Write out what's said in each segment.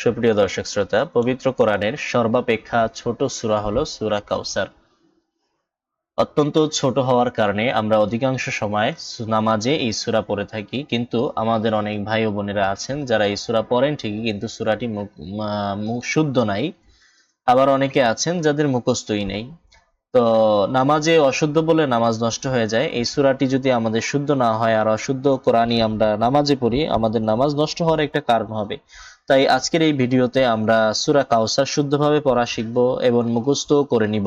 সুপ্রিয় দর্শক শ্রোতা, পবিত্র কোরআনের সর্বাপেক্ষা ছোট সূরা হলো সূরা কাউসার। অত্যন্ত ছোট হওয়ার কারণে আমরা অধিকাংশ সময় নামাজে এই সূরা পড়ে থাকি, কিন্তু আমাদের অনেক ভাই ও বোনেরা আছেন যারা এই সূরা পড়েন ঠিকই, কিন্তু সূরাটি শুদ্ধ নাই। আবার অনেকে আছেন যাদের মুখস্থই নেই। তো নামাজে অশুদ্ধ বলে নামাজ নষ্ট হয়ে যায়। এই সূরাটি যদি আমাদের শুদ্ধ না হয় আর অশুদ্ধ কোরআনই আমরা নামাজে পড়ি, আমাদের নামাজ নষ্ট হওয়ার একটা কারণ হবে। তাই আজকের এই ভিডিওতে আমরা সূরা কাউসার শুদ্ধভাবে পড়া শিখব এবং মুখস্থ করে নিব।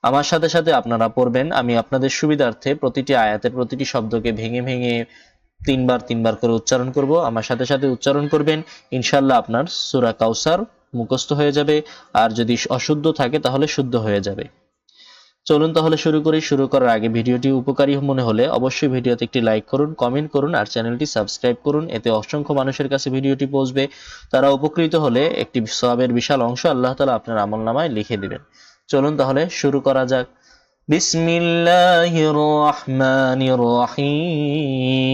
আমার সাথে সাথে আপনারা পড়বেন। আমি আপনাদের সুবিধার্থে প্রতিটি আয়াতের প্রতিটি শব্দকে ভেঙে ভেঙে তিনবার তিনবার করে উচ্চারণ করব। আমার সাথে সাথে উচ্চারণ করবেন, ইনশাল্লাহ আপনার সূরা কাউসার মুখস্থ হয়ে যাবে। আর যদি অশুদ্ধ থাকে তাহলে শুদ্ধ হয়ে যাবে। চলুন তাহলে শুরু করি। শুরু করার আগে ভিডিওটি উপকারী মনে হলে অবশ্যই ভিডিওতে একটি লাইক করুন, কমেন্ট করুন আর চ্যানেলটি সাবস্ক্রাইব করুন। এতে অসংখ্য মানুষের কাছে ভিডিওটি পৌঁছবে। তারা উপকৃত হলে একটি সওয়াবের বিশাল অংশ আল্লাহ তাআলা আপনার আমলনামায় লিখে দিবেন। চলুন তাহলে শুরু করা যাক। বিসমিল্লাহির রহমানির রহিম।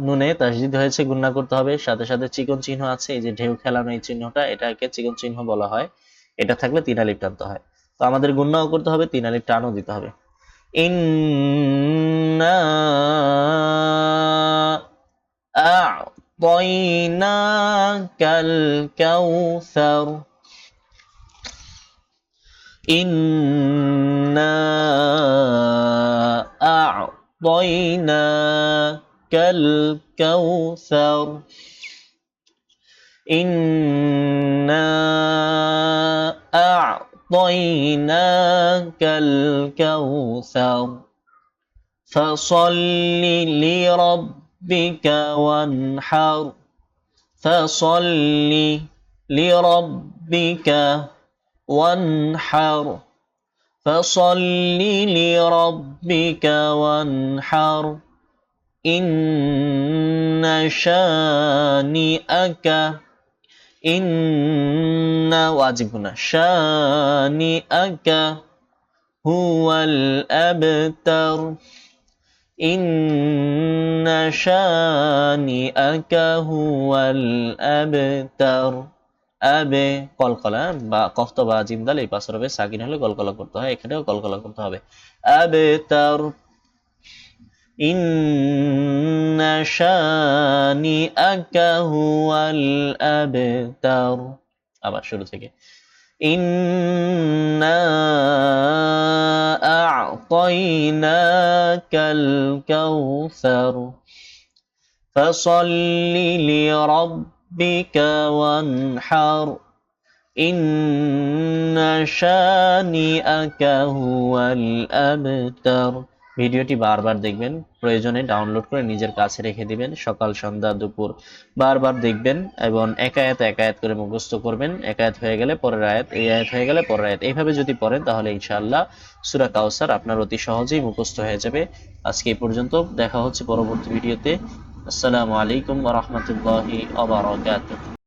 নুনে তাসদিদ হয়েছে, গুণনা করতে হবে। সাথে সাথে চিকন চিহ্ন আছে, এই যে ঢেউ খেলানো এই চিহ্নটা, এটাকে চিকন চিহ্ন বলা হয়। এটা থাকলে 3 আলিফ টানতে হয়। তো আমাদের গুণনাও করতে হবে, 3 আলিফ টানও দিতে হবে। ইন্না আ'তাইনাকাল কাউসার। ইন্না আ'তাইনাকাল কাউসার। إنا أعطيناك الكوثر فصل لربك وانحر فصل لربك وانحر فصل لربك وانحر إن شانئك ইন্না ওয়াজিব না, শানিআকা হুয়াল আবতার। ইন্না শানিআকা হুয়াল আবতার। আবে কলকলা বা কফত বা জিম দাল এই পাশে হবে, সাকিন হলে কলকলা করতে হয়, এখানেও কলকলা করতে হবে। আবতার। ইন্না শানিআকা হুয়াল আবতার। আবার শুরু থেকে। ইন্না আ'তাইনাকাল কাউসার ফাসাল্লি লিরাব্বিকা ওয়ানহার ইন্না শানিআকা হুয়াল আবতার। ভিডিওটি বারবার দেখবেন, প্রয়োজনে ডাউনলোড করে নিজের কাছে রেখে দিবেন। সকাল সন্ধ্যা দুপুর বারবার দেখবেন এবং এক আয়াত এক আয়াত করে মুখস্থ করবেন। এক আয়াত হয়ে গেলে পরের আয়াত, এই আয়াত হয়ে গেলে পরের আয়াত, এইভাবে যদি পড়েন তাহলে ইনশাআল্লাহ সূরা কাউসার আপনার অতি সহজেই মুখস্থ হয়ে যাবে। আজকে এই পর্যন্ত, দেখা হচ্ছে পরবর্তী ভিডিওতে। আসসালামু আলাইকুম ওয়া রাহমাতুল্লাহি ওয়া বারাকাতুহু।